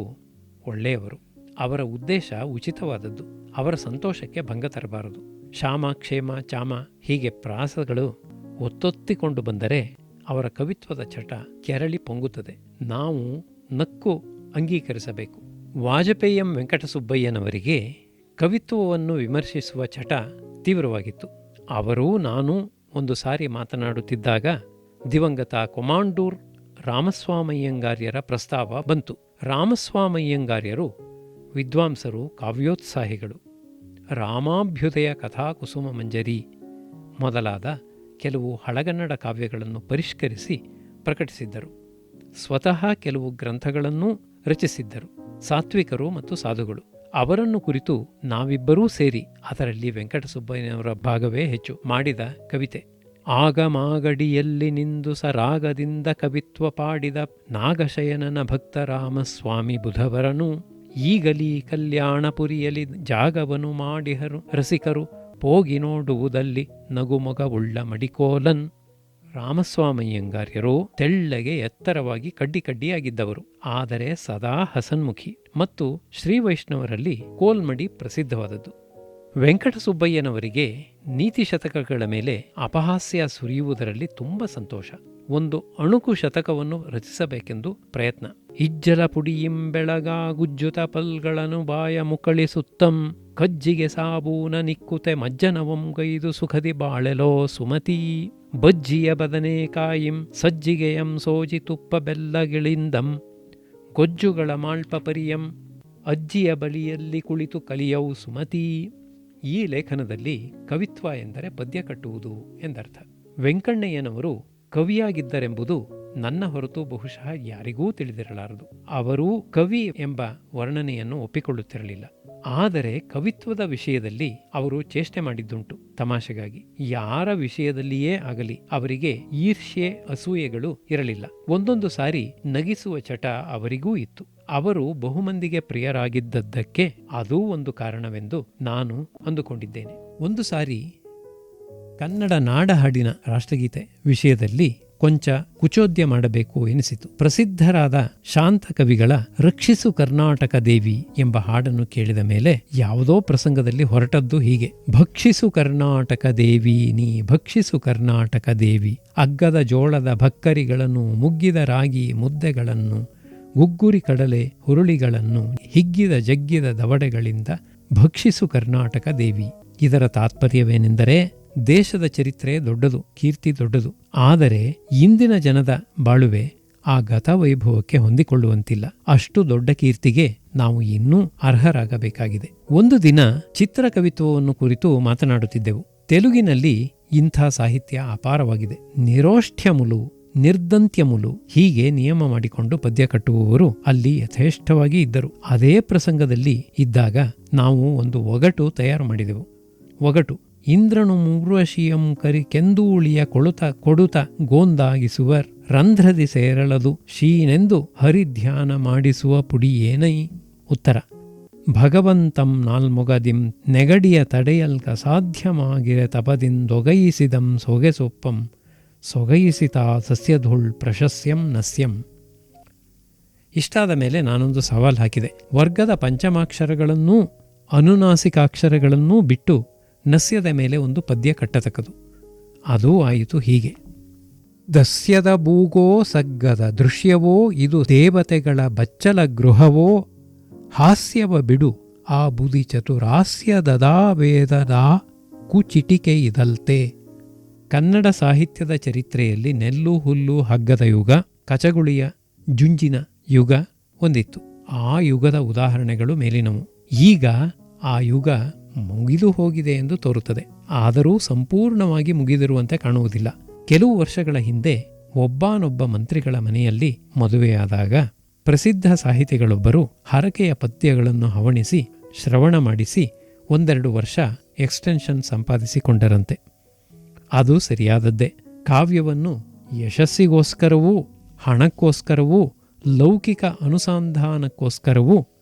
ಒಳ್ಳೆಯವರು, ಅವರ ಉದ್ದೇಶ ಉಚಿತವಾದದ್ದು, ಅವರ ಸಂತೋಷಕ್ಕೆ ಭಂಗ ತರಬಾರದು. ಶಾಮ ಕ್ಷೇಮ ಚಾಮ ಹೀಗೆ ಪ್ರಾಸಗಳು ಒತ್ತೊತ್ತಿಕೊಂಡು ಬಂದರೆ ಅವರ ಕವಿತ್ವದ ಚಟ ಕೆರಳಿ ಪೊಂಗುತ್ತದೆ. ನಾವು ನಕ್ಕು ಅಂಗೀಕರಿಸಬೇಕು. ವಾಜಪೇಯಂ ವೆಂಕಟಸುಬ್ಬಯ್ಯನವರಿಗೆ ಕವಿತ್ವವನ್ನು ವಿಮರ್ಶಿಸುವ ಚಟ ತೀವ್ರವಾಗಿತ್ತು. ಅವರೂ ನಾನು ಒಂದು ಸಾರಿ ಮಾತನಾಡುತ್ತಿದ್ದಾಗ ದಿವಂಗತ ಕೊಮಾಂಡೂರ್ ರಾಮಸ್ವಾಮಯ್ಯಂಗಾರ್ಯರ ಪ್ರಸ್ತಾವ ಬಂತು. ರಾಮಸ್ವಾಮಯ್ಯಂಗಾರ್ಯರು ವಿದ್ವಾಂಸರು, ಕಾವ್ಯೋತ್ಸಾಹಿಗಳು. ರಾಮಾಭ್ಯುದಯ ಕಥಾ ಕುಸುಮ ಮಂಜರಿ ಮೊದಲಾದ ಕೆಲವು ಹಳಗನ್ನಡ ಕಾವ್ಯಗಳನ್ನು ಪರಿಷ್ಕರಿಸಿ ಪ್ರಕಟಿಸಿದ್ದರು. ಸ್ವತಃ ಕೆಲವು ಗ್ರಂಥಗಳನ್ನೂ ರಚಿಸಿದ್ದರು. ಸಾತ್ವಿಕರು ಮತ್ತು ಸಾಧುಗಳು. ಅವರನ್ನು ಕುರಿತು ನಾವಿಬ್ಬರೂ ಸೇರಿ, ಅದರಲ್ಲಿ ವೆಂಕಟಸುಬ್ಬಯ್ಯನವರ ಭಾಗವೇ ಹೆಚ್ಚು, ಮಾಡಿದ ಕವಿತೆ. ಆಗಮಾಗಡಿಯಲ್ಲಿ ನಿಂದು ಸರಾಗದಿಂದ ಕವಿತ್ವ ಪಾಡಿದ ನಾಗಶಯನನ ಭಕ್ತ ರಾಮಸ್ವಾಮಿ ಬುಧವರನು, ಈಗಲೀ ಕಲ್ಯಾಣಪುರಿಯಲಿ ಜಾಗವನು ಮಾಡಿಹರು ರಸಿಕರು ಪೋಗಿ ನೋಡುವುದಲ್ಲಿ ನಗುಮೊಗವುಳ್ಳ ಮಡಿಕೋಲನ್. ರಾಮಸ್ವಾಮಯ್ಯಂಗಾರ್ಯರು ತೆಳ್ಳಗೆ ಎತ್ತರವಾಗಿ ಕಡ್ಡಿಯಾಗಿದ್ದವರು, ಆದರೆ ಸದಾ ಹಸನ್ಮುಖಿ ಮತ್ತು ಶ್ರೀವೈಷ್ಣವರಲ್ಲಿ ಕೋಲ್ಮಡಿ ಪ್ರಸಿದ್ಧವಾದದ್ದು. ವೆಂಕಟಸುಬ್ಬಯ್ಯನವರಿಗೆ ನೀತಿ ಶತಕಗಳ ಮೇಲೆ ಅಪಹಾಸ್ಯ ಸುರಿಯುವುದರಲ್ಲಿ ತುಂಬ ಸಂತೋಷ. ಒಂದು ಅಣುಕು ಶತಕವನ್ನು ರಚಿಸಬೇಕೆಂದು ಪ್ರಯತ್ನ. ಇಜ್ಜಲ ಪುಡಿಯಿಂಬೆಳಗಾ ಗುಜ್ಜುತ ಪಲ್ಗಳನ್ನು ಬಾಯ ಮುಕ್ಕಳಿಸುತ್ತಂ, ಕಜ್ಜಿಗೆ ಸಾಬೂನ ನಿಕ್ಕುತೆ ಮಜ್ಜನವಂ ಗೈದು ಸುಖದಿ ಬಾಳೆಲೋ ಸುಮತೀ, ಬಜ್ಜಿಯ ಬದನೇಕಾಯಿಂ ಸಜ್ಜಿಗೆಯಂ ಸೋಜಿ ತುಪ್ಪ ಬೆಲ್ಲಗಿಳಿಂದಂ, ಗೊಜ್ಜುಗಳ ಮಾಳ್ಪ ಪರಿಯಂ ಅಜ್ಜಿಯ ಬಳಿಯಲ್ಲಿ ಕುಳಿತು ಕಲಿಯವು ಸುಮತೀ. ಈ ಲೇಖನದಲ್ಲಿ ಕವಿತ್ವ ಎಂದರೆ ಪದ್ಯ ಕಟ್ಟುವುದು ಎಂದರ್ಥ. ವೆಂಕಣ್ಣಯ್ಯನವರು ಕವಿಯಾಗಿದ್ದರೆಂಬುದು ನನ್ನ ಹೊರತು ಬಹುಶಃ ಯಾರಿಗೂ ತಿಳಿದಿರಲಾರದು. ಅವರೂ ಕವಿ ಎಂಬ ವರ್ಣನೆಯನ್ನು ಒಪ್ಪಿಕೊಳ್ಳುತ್ತಿರಲಿಲ್ಲ. ಆದರೆ ಕವಿತ್ವದ ವಿಷಯದಲ್ಲಿ ಅವರು ಚೇಷ್ಟೆ ಮಾಡಿದ್ದುಂಟು ತಮಾಷೆಗಾಗಿ. ಯಾರ ವಿಷಯದಲ್ಲಿಯೇ ಆಗಲಿ ಅವರಿಗೆ ಈರ್ಷ್ಯೆ ಅಸೂಯೆಗಳು ಇರಲಿಲ್ಲ. ಒಂದೊಂದು ಸಾರಿ ನಗಿಸುವ ಚಟ ಅವರಿಗೂ ಇತ್ತು. ಅವರು ಬಹುಮಂದಿಗೆ ಪ್ರಿಯರಾಗಿದ್ದದ್ದಕ್ಕೆ ಅದೂ ಒಂದು ಕಾರಣವೆಂದು ನಾನು ಅಂದುಕೊಂಡಿದ್ದೇನೆ. ಒಂದು ಸಾರಿ ಕನ್ನಡ ನಾಡಹಾಡಿನ ರಾಷ್ಟ್ರಗೀತೆ ವಿಷಯದಲ್ಲಿ ಕೊಂಚ ಕುಚೋದ್ಯ ಮಾಡಬೇಕು ಎನಿಸಿತು. ಪ್ರಸಿದ್ಧರಾದ ಶಾಂತ ಕವಿಗಳ ರಕ್ಷಿಸು ಕರ್ನಾಟಕ ದೇವಿ ಎಂಬ ಹಾಡನ್ನು ಕೇಳಿದ ಮೇಲೆ ಯಾವುದೋ ಪ್ರಸಂಗದಲ್ಲಿ ಹೊರಟದ್ದು ಹೀಗೆ: ಭಕ್ಷಿಸು ಕರ್ನಾಟಕ ದೇವಿ ನೀ ಭಕ್ಷಿಸು ಕರ್ನಾಟಕ ದೇವಿ, ಅಗ್ಗದ ಜೋಳದ ಭಕ್ಕರಿಗಳನ್ನು ಮುಗ್ಗಿದ ರಾಗಿ ಮುದ್ದೆಗಳನ್ನು ಗುಗ್ಗುರಿ ಕಡಲೆ ಹುರುಳಿಗಳನ್ನು ಹಿಗ್ಗಿದ ಜಗ್ಗಿದ ದವಡೆಗಳಿಂದ ಭಕ್ಷಿಸು ಕರ್ನಾಟಕ ದೇವಿ. ಇದರ ತಾತ್ಪರ್ಯವೇನೆಂದರೆ, ದೇಶದ ಚರಿತ್ರೆ ದೊಡ್ಡದು, ಕೀರ್ತಿ ದೊಡ್ಡದು, ಆದರೆ ಇಂದಿನ ಜನದ ಬಾಳುವೆ ಆ ಗತವೈಭವಕ್ಕೆ ಹೊಂದಿಕೊಳ್ಳುವಂತಿಲ್ಲ. ಅಷ್ಟು ದೊಡ್ಡ ಕೀರ್ತಿಗೆ ನಾವು ಇನ್ನೂ ಅರ್ಹರಾಗಬೇಕಾಗಿದೆ. ಒಂದು ದಿನ ಚಿತ್ರಕವಿತ್ವವನ್ನು ಕುರಿತು ಮಾತನಾಡುತ್ತಿದ್ದೆವು. ತೆಲುಗಿನಲ್ಲಿ ಇಂಥ ಸಾಹಿತ್ಯ ಅಪಾರವಾಗಿದೆ. ನಿರೋಷ್ಠ್ಯಮುಲು, ನಿರ್ದಂತ್ಯಮುಲು ಹೀಗೆ ನಿಯಮ ಮಾಡಿಕೊಂಡು ಪದ್ಯ ಕಟ್ಟುವವರು ಅಲ್ಲಿ ಯಥೇಷ್ಟವಾಗಿ ಇದ್ದರು. ಅದೇ ಪ್ರಸಂಗದಲ್ಲಿ ಇದ್ದಾಗ ನಾವು ಒಂದು ಒಗಟು ತಯಾರು ಮಾಡಿದೆವು. ಒಗಟು: ಇಂದ್ರನು ಮೂರ್ವಶಿಯಂ ಕರಿ ಕೆಂದೂಳಿಯ ಕೊಡುತ ಗೋಂದಾಗಿಸುವರ್, ರಂಧ್ರದಿ ಸೇರಳದು ಶೀನೆಂದು ಹರಿಧ್ಯಾನ ಮಾಡಿಸುವ ಪುಡಿಯೇನೈ. ಉತ್ತರ: ಭಗವಂತಂ ನಾಲ್ಮೊಗದಿಂ ನೆಗಡಿಯ ತಡೆಯಲ್ಕ ಸಾಧ್ಯಮಾಗಿರೆ ತಪದಿಂದೊಗಯಿಸಿದಂ ಸೊಗೆಸೊಪ್ಪಂ ಸೊಗಯಿಸಿತಾ ಸಸ್ಯಧೂಳ್ ಪ್ರಶಸ್ಯಂ ನಸ್ಯಂ. ಇಷ್ಟಾದ ಮೇಲೆ ನಾನೊಂದು ಸವಾಲು ಹಾಕಿದೆ. ವರ್ಗದ ಪಂಚಮಾಕ್ಷರಗಳನ್ನೂ ಅನುನಾಸಿಕಾಕ್ಷರಗಳನ್ನೂ ಬಿಟ್ಟು ನಸ್ಯದ ಮೇಲೆ ಒಂದು ಪದ್ಯ ಕಟ್ಟತಕ್ಕದು. ಅದೂ ಆಯಿತು ಹೀಗೆ: ದಸ್ಯದ ಬೂಗೋ ಸಗ್ಗದ ದೃಶ್ಯವೋ ಇದು ದೇವತೆಗಳ ಬಚ್ಚಲ ಗೃಹವೋ, ಹಾಸ್ಯವ ಬಿಡು ಆ ಬುದಿ ಚತುರಾಸ್ಯದದಾ ವೇದದಾ ಕುಚಿಟಿಕೆ ಇದಲ್ತೆ. ಕನ್ನಡ ಸಾಹಿತ್ಯದ ಚರಿತ್ರೆಯಲ್ಲಿ ನೆಲ್ಲು ಹುಲ್ಲು ಹಗ್ಗದ ಯುಗ, ಕಚಗುಳಿಯ ಜುಂಜಿನ ಯುಗ ಒಂದಿತ್ತು. ಆ ಯುಗದ ಉದಾಹರಣೆಗಳು ಮೇಲಿನವು. ಈಗ ಆ ಯುಗ ಮುಗಿದು ಹೋಗಿದೆ ಎಂದು ತೋರುತ್ತದೆ. ಆದರೂ ಸಂಪೂರ್ಣವಾಗಿ ಮುಗಿದಿರುವಂತೆ ಕಾಣುವುದಿಲ್ಲ. ಕೆಲವು ವರ್ಷಗಳ ಹಿಂದೆ ಒಬ್ಬಾನೊಬ್ಬ ಮಂತ್ರಿಗಳ ಮನೆಯಲ್ಲಿ ಮದುವೆಯಾದಾಗ ಪ್ರಸಿದ್ಧ ಸಾಹಿತಿಗಳೊಬ್ಬರು ಹರಕೆಯ ಪದ್ಯಗಳನ್ನು ಹವಣಿಸಿ ಶ್ರವಣ ಮಾಡಿಸಿ 1-2 ವರ್ಷ ಎಕ್ಸ್ಟೆನ್ಷನ್ ಸಂಪಾದಿಸಿಕೊಂಡರಂತೆ. ಅದು ಸರಿಯಾದದ್ದೇ. ಕಾವ್ಯವನ್ನು ಯಶಸ್ಸಿಗೋಸ್ಕರವೂ ಹಣಕ್ಕೋಸ್ಕರವೂ ಲೌಕಿಕ ಅನುಸಂಧಾನಕ್ಕೋಸ್ಕರವೂ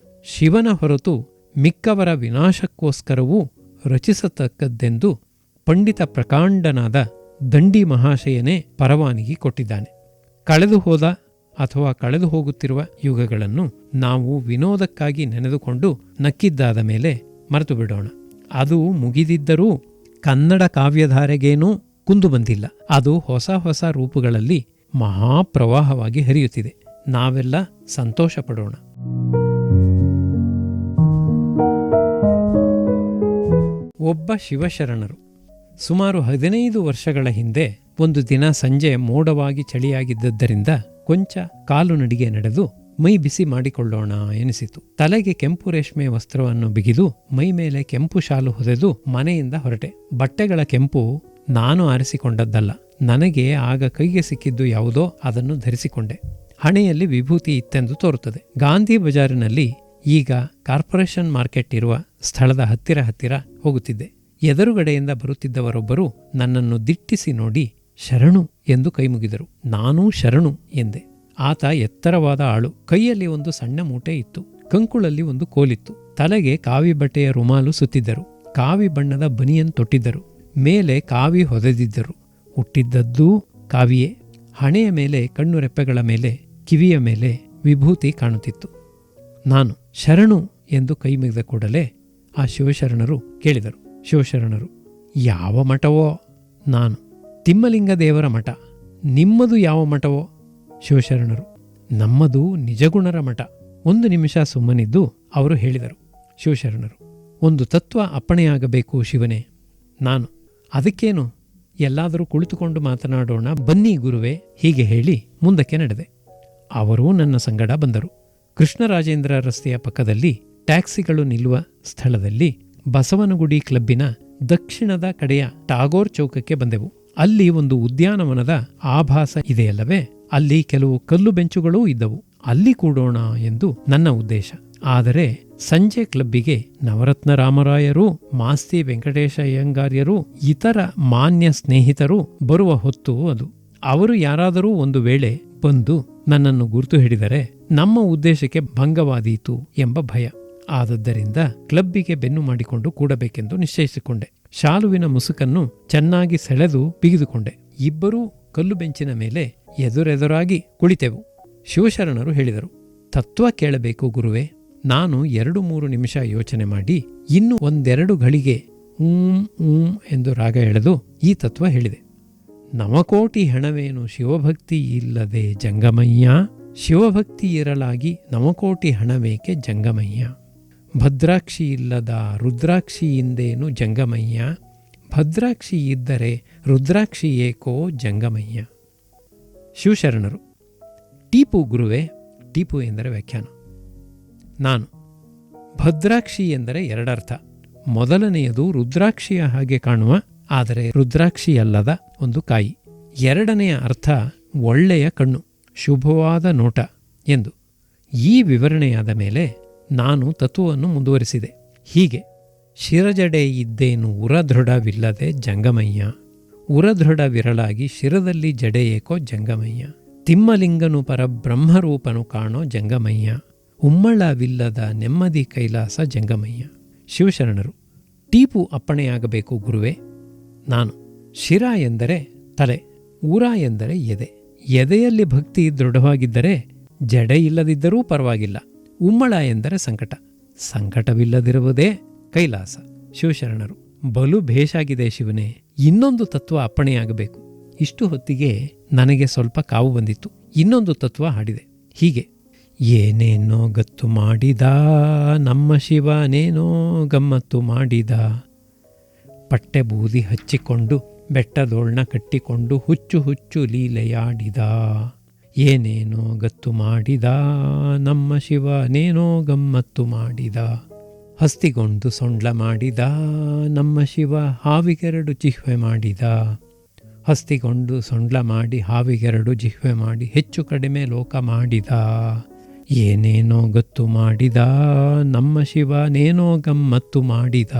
ಶಿವನ ಹೊರತು ಮಿಕ್ಕವರ ವಿನಾಶಕ್ಕೋಸ್ಕರವೂ ರಚಿಸತಕ್ಕದ್ದೆಂದು ಪಂಡಿತ ಪ್ರಕಾಂಡನಾದ ದಂಡಿ ಮಹಾಶಯನೇ ಪರವಾನಗಿ ಕೊಟ್ಟಿದ್ದಾನೆ. ಕಳೆದು ಹೋದ ಅಥವಾ ಕಳೆದು ಹೋಗುತ್ತಿರುವ ಯುಗಗಳನ್ನು ನಾವು ವಿನೋದಕ್ಕಾಗಿ ನೆನೆದುಕೊಂಡು ನಕ್ಕಿದ್ದಾದ ಮೇಲೆ ಮರೆತು ಬಿಡೋಣ. ಅದು ಮುಗಿದಿದ್ದರೂ ಕನ್ನಡ ಕಾವ್ಯಧಾರೆಗೇನೂ ಕುಂದು ಬಂದಿಲ್ಲ. ಅದು ಹೊಸ ಹೊಸ ರೂಪಗಳಲ್ಲಿ ಮಹಾಪ್ರವಾಹವಾಗಿ ಹರಿಯುತ್ತಿದೆ. ನಾವೆಲ್ಲ ಸಂತೋಷ ಪಡೋಣ. ಒಬ್ಬ ಶಿವಶರಣರು. ಸುಮಾರು 15 ವರ್ಷಗಳ ಹಿಂದೆ ಒಂದು ದಿನ ಸಂಜೆ ಮೋಡವಾಗಿ ಚಳಿಯಾಗಿದ್ದರಿಂದ ಕೊಂಚ ಕಾಲು ನಡಿಗೆ ನಡೆದು ಮೈ ಬಿಸಿ ಮಾಡಿಕೊಳ್ಳೋಣ ಎನಿಸಿತು. ತಲೆಗೆ ಕೆಂಪು ರೇಷ್ಮೆ ವಸ್ತ್ರವನ್ನು ಬಿಗಿದು ಮೈ ಮೇಲೆ ಕೆಂಪು ಶಾಲು ಹೊದೆದು ಮನೆಯಿಂದ ಹೊರಟೆ. ಬಟ್ಟೆಗಳ ಕೆಂಪು ನಾನು ಆರಿಸಿಕೊಂಡದ್ದಲ್ಲ. ನನಗೆ ಆಗ ಕೈಗೆ ಸಿಕ್ಕಿದ್ದು ಯಾವುದೋ ಅದನ್ನು ಧರಿಸಿಕೊಂಡೆ. ಹಣೆಯಲ್ಲಿ ವಿಭೂತಿ ಇತ್ತೆಂದು ತೋರುತ್ತದೆ. ಗಾಂಧಿ ಬಜಾರಿನಲ್ಲಿ ಈಗ ಕಾರ್ಪೊರೇಷನ್ ಮಾರ್ಕೆಟ್ ಇರುವ ಸ್ಥಳದ ಹತ್ತಿರ ಹೋಗುತ್ತಿದ್ದೆ. ಎದುರುಗಡೆಯಿಂದ ಬರುತ್ತಿದ್ದವರೊಬ್ಬರು ನನ್ನನ್ನು ದಿಟ್ಟಿಸಿ ನೋಡಿ ಶರಣು ಎಂದು ಕೈಮುಗಿದರು. ನಾನೂ ಶರಣು ಎಂದೆ. ಆತ ಎತ್ತರವಾದ ಆಳು. ಕೈಯಲ್ಲಿ ಒಂದು ಸಣ್ಣ ಮೂಟೆ ಇತ್ತು. ಕಂಕುಳಲ್ಲಿ ಒಂದು ಕೋಲಿತ್ತು. ತಲೆಗೆ ಕಾವಿ ಬಟ್ಟೆಯ ರುಮಾಲು ಸುತ್ತಿದ್ದರು. ಕಾವಿ ಬಣ್ಣದ ಬನಿಯನ್ ತೊಟ್ಟಿದ್ದರು. ಮೇಲೆ ಕಾವಿ ಹೊದೆದಿದ್ದರು. ಹುಟ್ಟಿದ್ದದ್ದೂ ಕಾವಿಯೇ. ಹಣೆಯ ಮೇಲೆ, ಕಣ್ಣು ರೆಪ್ಪೆಗಳ ಮೇಲೆ, ಕಿವಿಯ ಮೇಲೆ ವಿಭೂತಿ ಕಾಣುತ್ತಿತ್ತು. ನಾನು ಶರಣು ಎಂದು ಕೈ ಮುಗಿದ ಕೂಡಲೇ ಆ ಶಿವಶರಣರು ಕೇಳಿದರು. ಶಿವಶರಣರು: ಯಾವ ಮಠವೋ? ನಾನು: ತಿಮ್ಮಲಿಂಗ ದೇವರ ಮಠ. ನಿಮ್ಮದು ಯಾವ ಮಠವೋ? ಶಿವಶರಣರು: ನಮ್ಮದು ನಿಜಗುಣರ ಮಠ. 1 ನಿಮಿಷ ಸುಮ್ಮನಿದ್ದು ಅವರು ಹೇಳಿದರು. ಶಿವಶರಣರು: ಒಂದು ತತ್ವ ಅಪ್ಪಣೆಯಾಗಬೇಕು ಶಿವನೇ. ನಾನು: ಅದಕ್ಕೇನು, ಎಲ್ಲಾದರೂ ಕುಳಿತುಕೊಂಡು ಮಾತನಾಡೋಣ ಬನ್ನಿ ಗುರುವೇ. ಹೀಗೆ ಹೇಳಿ ಮುಂದಕ್ಕೆ ನಡೆದೆ. ಅವರೂ ನನ್ನ ಸಂಗಡ ಬಂದರು. ಕೃಷ್ಣರಾಜೇಂದ್ರ ರಸ್ತೆಯ ಪಕ್ಕದಲ್ಲಿ ಟ್ಯಾಕ್ಸಿಗಳು ನಿಲ್ಲುವ ಸ್ಥಳದಲ್ಲಿ ಬಸವನಗುಡಿ ಕ್ಲಬ್ಬಿನ ದಕ್ಷಿಣದ ಕಡೆಯ ಟಾಗೋರ್ ಚೌಕಕ್ಕೆ ಬಂದೆವು. ಅಲ್ಲಿ ಒಂದು ಉದ್ಯಾನವನದ ಆಭಾಸ ಇದೆಯಲ್ಲವೇ, ಅಲ್ಲಿ ಕೆಲವು ಕಲ್ಲು ಬೆಂಚುಗಳೂ ಇದ್ದವು. ಅಲ್ಲಿ ಕೂಡೋಣ ಎಂದು ನನ್ನ ಉದ್ದೇಶ. ಆದರೆ ಸಂಜೆ ಕ್ಲಬ್ಬಿಗೆ ನವರತ್ನ ರಾಮರಾಯರು, ಮಾಸ್ತಿ ವೆಂಕಟೇಶ ಅಯ್ಯಂಗಾರ್ಯರು, ಇತರ ಮಾನ್ಯ ಸ್ನೇಹಿತರು ಬರುವ ಹೊತ್ತು ಅದು. ಅವರು ಯಾರಾದರೂ ಒಂದು ವೇಳೆ ಬಂದು ನನ್ನನ್ನು ಗುರುತು ಹಿಡಿದರೆ ನಮ್ಮ ಉದ್ದೇಶಕ್ಕೆ ಭಂಗವಾದೀತು ಎಂಬ ಭಯ. ಆದದ್ದರಿಂದ ಕ್ಲಬ್ಬಿಗೆ ಬೆನ್ನು ಮಾಡಿಕೊಂಡು ಕೂಡಬೇಕೆಂದು ನಿಶ್ಚಯಿಸಿಕೊಂಡೆ. ಶಾಲುವಿನ ಮುಸುಕನ್ನು ಚೆನ್ನಾಗಿ ಸೆಳೆದು ಬಿಗಿದುಕೊಂಡೆ. ಇಬ್ಬರೂ ಕಲ್ಲು ಬೆಂಚಿನ ಮೇಲೆ ಎದುರೆದುರಾಗಿ ಕುಳಿತೆವು. ಶಿವಶರಣರು ಹೇಳಿದರು: ತತ್ವ ಕೇಳಬೇಕು ಗುರುವೇ. ನಾನು 2-3 ನಿಮಿಷ ಯೋಚನೆ ಮಾಡಿ ಇನ್ನು 1-2 ಘಳಿಗೆ ಎಂದು ರಾಗ ಎಳೆದು ಈ ತತ್ವ ಹೇಳಿದೆ. ನವಕೋಟಿ ಹಣವೇನು ಶಿವಭಕ್ತಿ ಇಲ್ಲದೆ ಜಂಗಮಯ್ಯ, ಶಿವಭಕ್ತಿ ಇರಲಾಗಿ ನವಕೋಟಿ ಹಣವೇಕೆ ಜಂಗಮಯ್ಯ. ಭದ್ರಾಕ್ಷಿ ಇಲ್ಲದ ರುದ್ರಾಕ್ಷಿಯಿಂದೇನು ಜಂಗಮಯ್ಯ, ಭದ್ರಾಕ್ಷಿ ಇದ್ದರೆ ರುದ್ರಾಕ್ಷಿ ಏಕೋ ಜಂಗಮಯ್ಯ. ಶಿವಶರಣರು: ಟೀಪು ಗುರುವೇ. ಟೀಪು ಎಂದರೆ ವ್ಯಾಖ್ಯಾನ. ನಾನು: ಭದ್ರಾಕ್ಷಿ ಎಂದರೆ 2 ಅರ್ಥ. ಮೊದಲನೆಯದು ರುದ್ರಾಕ್ಷಿಯ ಹಾಗೆ ಕಾಣುವ, ಆದರೆ ರುದ್ರಾಕ್ಷಿಯಲ್ಲದ ಒಂದು ಕಾಯಿ. 2ನೆಯ ಅರ್ಥ ಒಳ್ಳೆಯ ಕಣ್ಣು, ಶುಭವಾದ ನೋಟ ಎಂದು. ಈ ವಿವರಣೆಯಾದ ಮೇಲೆ ನಾನು ತತ್ವವನ್ನು ಮುಂದುವರಿಸಿದೆ ಹೀಗೆ: ಶಿರಜಡೆ ಇದ್ದೇನು ಉರದೃಢವಿಲ್ಲದೆ ಜಂಗಮಯ್ಯ, ಉರದೃಢವಿರಲಾಗಿ ಶಿರದಲ್ಲಿ ಜಡೆ ಏಕೋ ಜಂಗಮಯ್ಯ. ತಿಮ್ಮಲಿಂಗನು ಪರಬ್ರಹ್ಮರೂಪನು ಕಾಣೋ ಜಂಗಮಯ್ಯ, ಉಮ್ಮಳವಿಲ್ಲದ ನೆಮ್ಮದಿ ಕೈಲಾಸ ಜಂಗಮಯ್ಯ. ಶಿವಶರಣರು: ಟೀಪು ಅಪ್ಪಣೆಯಾಗಬೇಕು ಗುರುವೇ. ನಾನು: ಶಿರ ಎಂದರೆ ತಲೆ, ಉರ ಎಂದರೆ ಎದೆ. ಎದೆಯಲ್ಲಿ ಭಕ್ತಿ ದೃಢವಾಗಿದ್ದರೆ ಜಡೆ ಇಲ್ಲದಿದ್ದರೂ ಪರವಾಗಿಲ್ಲ. ಉಮ್ಮಳ ಎಂದರೆ ಸಂಕಟ, ಸಂಕಟವಿಲ್ಲದಿರುವುದೇ ಕೈಲಾಸ. ಶಿವಶರಣರು: ಬಲು ಭೇಷಾಗಿದೆ ಶಿವನೇ. ಇನ್ನೊಂದು ತತ್ವ ಅಪ್ಪಣೆಯಾಗಬೇಕು. ಇಷ್ಟು ಹೊತ್ತಿಗೆ ನನಗೆ ಸ್ವಲ್ಪ ಕಾವು ಬಂದಿತ್ತು. ಇನ್ನೊಂದು ತತ್ವ ಹಾಡಿದೆ ಹೀಗೆ: ಏನೇನೋ ಗತ್ತು ಮಾಡಿದ ನಮ್ಮ ಶಿವನೇನೋ ಗಮ್ಮತ್ತು ಮಾಡಿದ, ಪಟ್ಟೆ ಬೂದಿ ಹಚ್ಚಿಕೊಂಡು ಬೆಟ್ಟದೋಳ್ನ ಕಟ್ಟಿಕೊಂಡು ಹುಚ್ಚು ಹುಚ್ಚು ಲೀಲೆಯಾಡಿದ. ಏನೇನೋ ಗತ್ತು ಮಾಡಿದ ನಮ್ಮ ಶಿವನೇನೋ ಗಮ್ಮತ್ತು ಮಾಡಿದ. ಹಸ್ತಿಗೊಂದು ಸೊಂಡ್ಲ ಮಾಡಿದ ನಮ್ಮ ಶಿವ ಹಾವಿಗೆರಡು ಜಿಹ್ವೆ ಮಾಡಿದ. ಹಸ್ತಿಗೊಂಡು ಸೊಂಡ್ಲ ಮಾಡಿ ಹಾವಿಗೆರಡು ಜಿಹ್ವೆ ಮಾಡಿ ಹೆಚ್ಚು ಕಡಿಮೆ ಲೋಕ ಮಾಡಿದ. ಏನೇನೋ ಗೊತ್ತು ಮಾಡಿದ ನಮ್ಮ ಶಿವನೇನೋ ಗಮ್ಮತ್ತು ಮಾಡಿದ.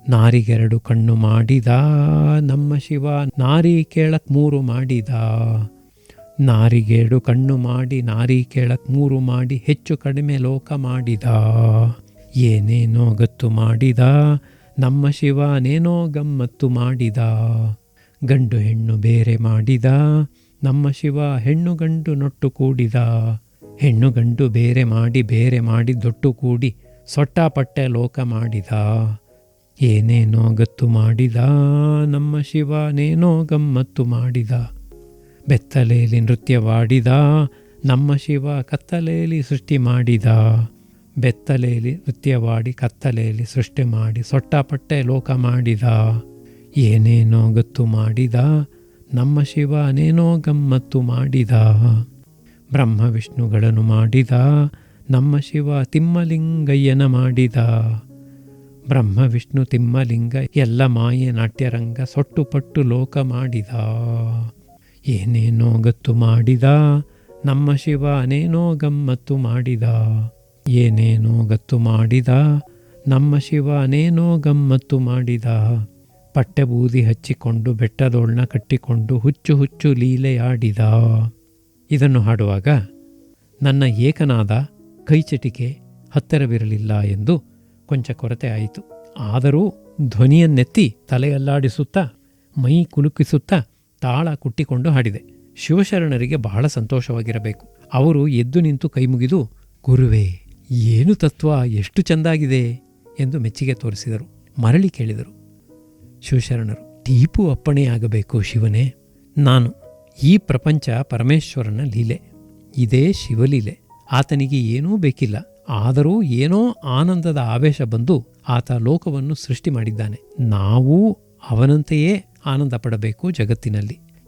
ನಾರಿಗೆರಡು ಕಣ್ಣು ಮಾಡಿದ ನಮ್ಮ ಶಿವ ನಾರಿ ಕೇಳಕ್ ಮೂರು ಮಾಡಿದ. ನಾರಿಗೇಡು ಕಣ್ಣು ಮಾಡಿ ನಾರಿ ಕೇಳಕ್ ಮೂರು ಮಾಡಿ ಹೆಚ್ಚು ಕಡಿಮೆ ಲೋಕ ಮಾಡಿದ. ಏನೇನೋ ಗೊತ್ತು ಮಾಡಿದ ನಮ್ಮ ಶಿವನೇನೋ ಗಮ್ಮತ್ತು ಮಾಡಿದ. ಗಂಡು ಹೆಣ್ಣು ಬೇರೆ ಮಾಡಿದ ನಮ್ಮ ಶಿವ ಹೆಣ್ಣು ಗಂಡು ನೊಟ್ಟು ಕೂಡಿದ. ಹೆಣ್ಣು ಗಂಡು ಬೇರೆ ಮಾಡಿ ದೊಟ್ಟು ಕೂಡಿ ಸೊಟ್ಟಾಪಟ್ಟೆ ಲೋಕ ಮಾಡಿದ. ಏನೇನೋ ಗೊತ್ತು ಮಾಡಿದ ನಮ್ಮ ಶಿವನೇನೋ ಗಮ್ಮತ್ತು ಮಾಡಿದ. ಬೆತ್ತಲೇಲಿ ನೃತ್ಯವಾಡಿದ ನಮ್ಮ ಶಿವ ಕತ್ತಲೇಲಿ ಸೃಷ್ಟಿ ಮಾಡಿದ. ಬೆತ್ತಲೇಲಿ ನೃತ್ಯವಾಡಿ ಕತ್ತಲೇಲಿ ಸೃಷ್ಟಿ ಮಾಡಿ ಸೊಟ್ಟಾಪಟ್ಟೆ ಲೋಕ ಮಾಡಿದ. ಏನೇನೋ ಗೊತ್ತು ಮಾಡಿದ ನಮ್ಮ ಶಿವನೇನೋ ಗಮ್ಮತ್ತು ಮಾಡಿದ. ಬ್ರಹ್ಮ ವಿಷ್ಣುಗಳನ್ನು ಮಾಡಿದ ನಮ್ಮ ಶಿವ ತಿಮ್ಮಲಿಂಗಯ್ಯನ ಮಾಡಿದ. ಬ್ರಹ್ಮ ವಿಷ್ಣು ತಿಮ್ಮಲಿಂಗ ಎಲ್ಲ ಮಾಯೆ ನಾಟ್ಯರಂಗ ಸೊಟ್ಟುಪಟ್ಟು ಲೋಕ ಮಾಡಿದ. ಏನೇನೋ ಗೊತ್ತು ಮಾಡಿದ ನಮ್ಮ ಶಿವನೇನೋ ಗಮ್ಮತ್ತು ಮಾಡಿದ. ಏನೇನೋ ಗೊತ್ತು ಮಾಡಿದ ನಮ್ಮ ಶಿವನೇನೋ ಗಮ್ಮತ್ತು ಮಾಡಿದ. ಪಟ್ಟೆ ಬೂದಿ ಹಚ್ಚಿಕೊಂಡು ಬೆಟ್ಟದೋಳ್ನ ಕಟ್ಟಿಕೊಂಡು ಹುಚ್ಚು ಹುಚ್ಚು ಲೀಲೆಯಾಡಿದ. ಇದನ್ನು ಹಾಡುವಾಗ ನನ್ನ ಏಕನಾದ ಕೈಚಟಿಕೆ ಹತ್ತಿರವಿರಲಿಲ್ಲ ಎಂದು ಕೊಂಚ ಕೊರತೆ ಆಯಿತು. ಆದರೂ ಧ್ವನಿಯನ್ನೆತ್ತಿ ತಲೆಯಲ್ಲಾಡಿಸುತ್ತಾ ಮೈ ಕುಲುಕಿಸುತ್ತಾ ತಾಳ ಕುಟ್ಟಿಕೊಂಡು ಹಾಡಿದೆ. ಶಿವಶರಣರಿಗೆ ಬಹಳ ಸಂತೋಷವಾಗಿರಬೇಕು. ಅವರು ಎದ್ದು ನಿಂತು ಕೈಮುಗಿದು, ಗುರುವೇ, ಏನು ತತ್ವ, ಎಷ್ಟು ಚೆಂದಾಗಿದೆ ಎಂದು ಮೆಚ್ಚುಗೆ ತೋರಿಸಿದರು. ಮರಳಿ ಕೇಳಿದರು. ಶಿವಶರಣರು, ತೀಪು ಅಪ್ಪಣೆಯಾಗಬೇಕು ಶಿವನೇ. ನಾನು ಈ ಪ್ರಪಂಚ ಪರಮೇಶ್ವರನ ಲೀಲೆ, ಇದೇ ಶಿವಲೀಲೆ. ಆತನಿಗೆ ಏನೂ ಬೇಕಿಲ್ಲ. ಆದರೂ ಏನೋ ಆನಂದದ ಆವೇಶ ಬಂದು ಆತ ಲೋಕವನ್ನು ಸೃಷ್ಟಿ ಮಾಡಿದ್ದಾನೆ. ನಾವೂ ಅವನಂತೆಯೇ ಆನಂದ ಪಡಬೇಕು.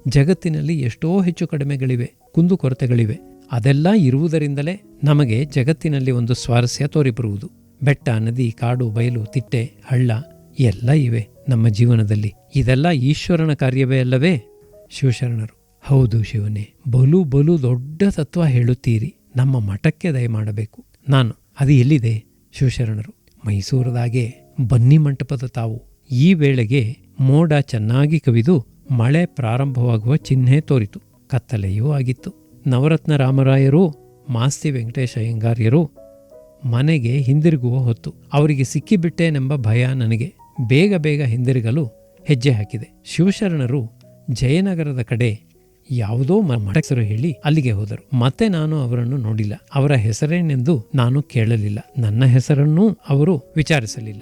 ಜಗತ್ತಿನಲ್ಲಿ ಎಷ್ಟೋ ಹೆಚ್ಚು ಕಡಿಮೆಗಳಿವೆ, ಕುಂದುಕೊರತೆಗಳಿವೆ. ಅದೆಲ್ಲ ಇರುವುದರಿಂದಲೇ ನಮಗೆ ಜಗತ್ತಿನಲ್ಲಿ ಒಂದು ಸ್ವಾರಸ್ಯ ತೋರಿಬರುವುದು. ಬೆಟ್ಟ, ನದಿ, ಕಾಡು, ಬಯಲು, ತಿಟ್ಟೆ, ಹಳ್ಳ ಎಲ್ಲ ಇವೆ ನಮ್ಮ ಜೀವನದಲ್ಲಿ. ಇದೆಲ್ಲ ಈಶ್ವರನ ಕಾರ್ಯವೇ ಅಲ್ಲವೇ? ಶಿವಶರಣರು, ಹೌದು ಶಿವನೇ, ಬಲು ಬಲು ದೊಡ್ಡ ತತ್ವ ಹೇಳುತ್ತೀರಿ. ನಮ್ಮ ಮಠಕ್ಕೆ ದಯಮಾಡಬೇಕು. ನಾನು, ಅದು ಎಲ್ಲಿದೆ? ಶಿವಶರಣರು, ಮೈಸೂರದಾಗೆ ಬನ್ನಿ ಮಂಟಪದ ತಾವು. ಈ ವೇಳೆಗೆ ಮೋಡ ಚೆನ್ನಾಗಿ ಕವಿದು ಮಳೆ ಪ್ರಾರಂಭವಾಗುವ ಚಿಹ್ನೆ ತೋರಿತು. ಕತ್ತಲೆಯೂ ಆಗಿತ್ತು. ನವರತ್ನ ರಾಮರಾಯರು, ಮಾಸ್ತಿ ವೆಂಕಟೇಶ ಅಯ್ಯಂಗಾರ್ಯರು ಮನೆಗೆ ಹಿಂದಿರುಗುವ ಹೊತ್ತು. ಅವರಿಗೆ ಸಿಕ್ಕಿಬಿಟ್ಟೇನೆಂಬ ಭಯ ನನಗೆ. ಬೇಗ ಬೇಗ ಹಿಂದಿರುಗಲು ಹೆಜ್ಜೆ ಹಾಕಿದೆ. ಶಿವಶರಣರು ಜಯನಗರದ ಕಡೆ ಯಾವುದೋ ಮಠ ಹೆಸರು ಹೇಳಿ ಅಲ್ಲಿಗೆ ಹೋದರು. ಮತ್ತೆ ನಾನು ಅವರನ್ನು ನೋಡಿಲ್ಲ. ಅವರ ಹೆಸರೇನೆಂದು ನಾನು ಕೇಳಲಿಲ್ಲ. ನನ್ನ ಹೆಸರನ್ನೂ ಅವರು ವಿಚಾರಿಸಲಿಲ್ಲ.